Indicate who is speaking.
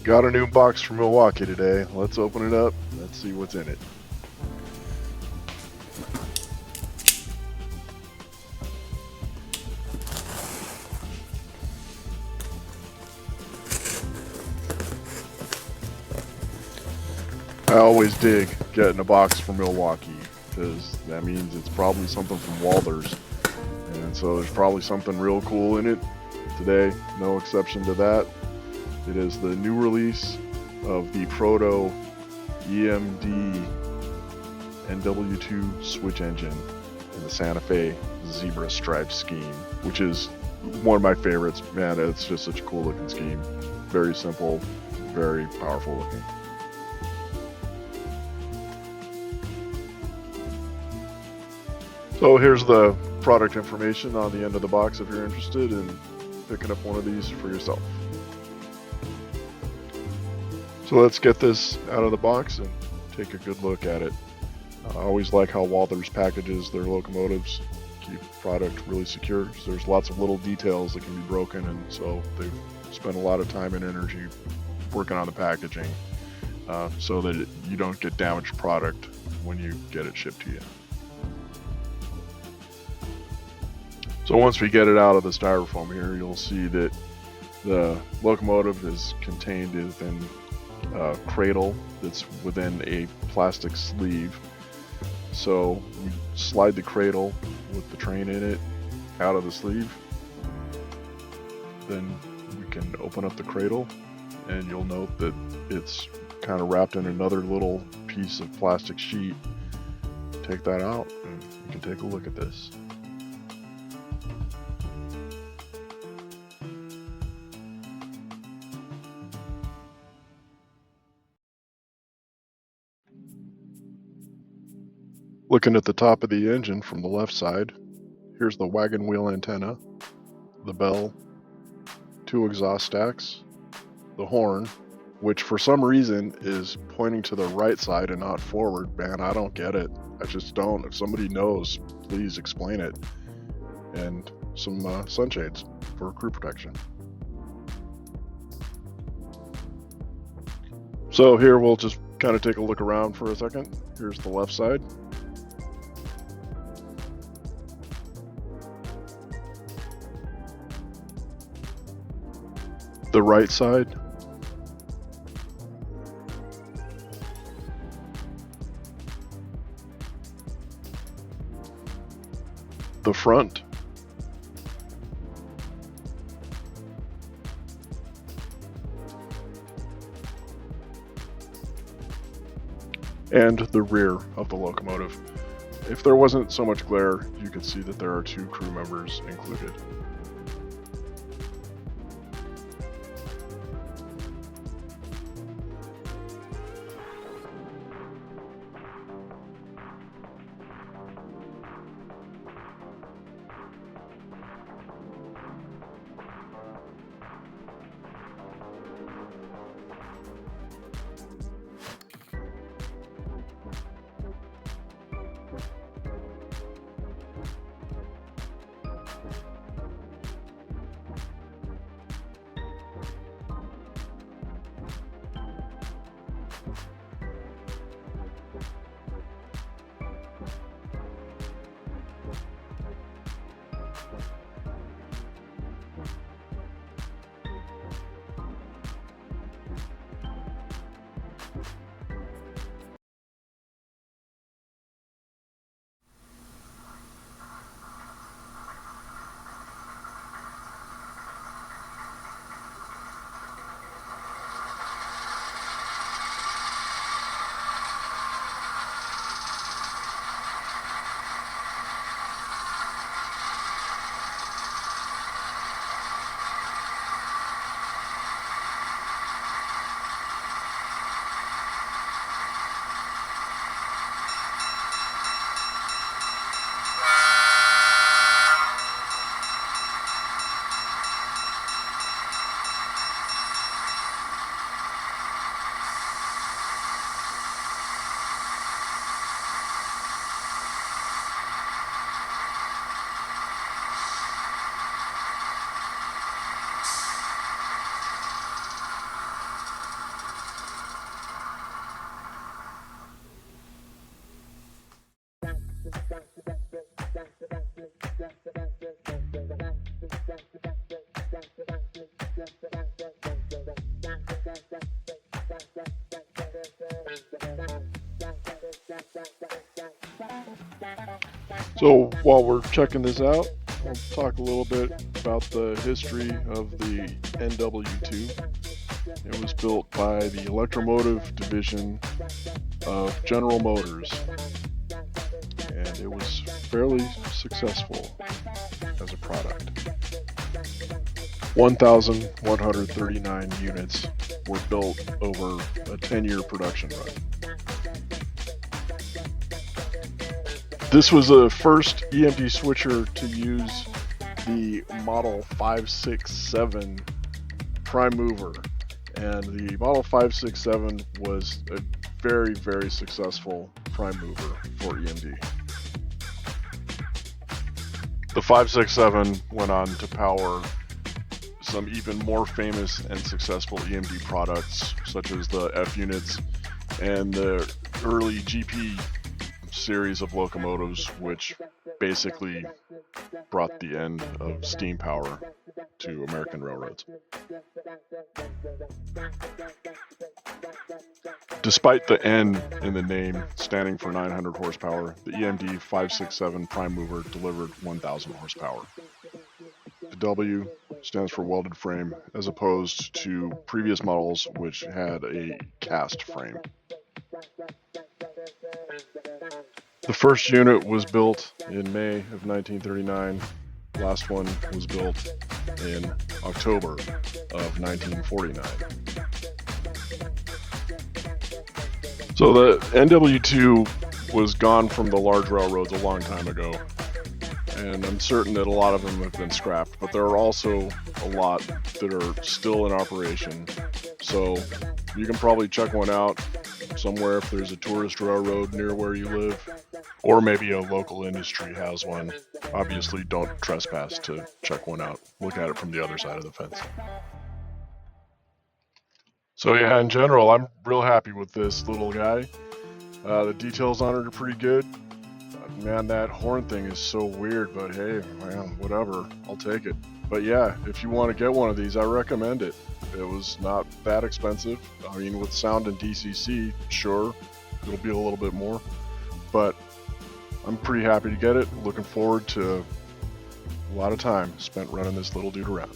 Speaker 1: Got a new box from Milwaukee today. Let's open it up. Let's see what's in it. I always dig getting a box from Milwaukee because that means it's probably something from Walthers. And so there's probably something real cool in it. Today, no exception to that. It is the new release of the Protp EMD NW2 switch engine in the Santa Fe zebra stripe scheme, which is one of my favorites. Man, it's just such a cool looking scheme. Very simple, very powerful looking. So here's the product information on the end of the box if you're interested in picking up one of these for yourself. So let's get this out of the box and take a good look at it. I always like how Walthers packages their locomotives, keep product really secure. So there's lots of little details that can be broken, and so they spend a lot of time and energy working on the packaging so that you don't get damaged product when you get it shipped to you. So once we get it out of the styrofoam here, you'll see that the locomotive is contained within a cradle that's within a plastic sleeve. So we slide the cradle with the train in it out of the sleeve. Then we can open up the cradle, and you'll note that it's kind of wrapped in another little piece of plastic sheet. Take that out and you can take a look at this. Looking at the top of the engine from the left side, here's the wagon wheel antenna, the bell, 2 exhaust stacks, the horn, which for some reason is pointing to the right side and not forward. Man, I don't get it. I just don't. If somebody knows, please explain it. And some sunshades for crew protection. So here we'll just kind of take a look around for a second. Here's the left side. The right side, the front, and the rear of the locomotive. If there wasn't so much glare, you could see that there are 2 crew members included. So while we're checking this out, I'll talk a little bit about the history of the NW2. It was built by the Electromotive Division of General Motors, and it was fairly successful as a product. 1,139 units were built over a 10-year production run. This was the first EMD switcher to use the Model 567 prime mover, and the Model 567 was a very, very successful prime mover for EMD. The 567 went on to power some even more famous and successful EMD products, such as the F units and the early GP series of locomotives, which basically brought the end of steam power to American railroads. Despite the N in the name standing for 900 horsepower, the EMD 567 prime mover delivered 1,000 horsepower. The W stands for welded frame, as opposed to previous models which had a cast frame. The first unit was built in May of 1939. The last one was built in October of 1949. So the NW2 was gone from the large railroads a long time ago, and I'm certain that a lot of them have been scrapped, but there are also a lot that are still in operation. So you can probably check one out somewhere if there's a tourist railroad near where you live, or maybe a local industry has one. Obviously, don't trespass to check one out. Look at it from the other side of the fence. So yeah, in general, I'm real happy with this little guy. The details on it are pretty good. Man, that horn thing is so weird, but hey, man, whatever, I'll take it. But yeah, if you want to get one of these, I recommend it. It was not that expensive. I mean, with sound and DCC, sure, it'll be a little bit more, but I'm pretty happy to get it. Looking forward to a lot of time spent running this little dude around.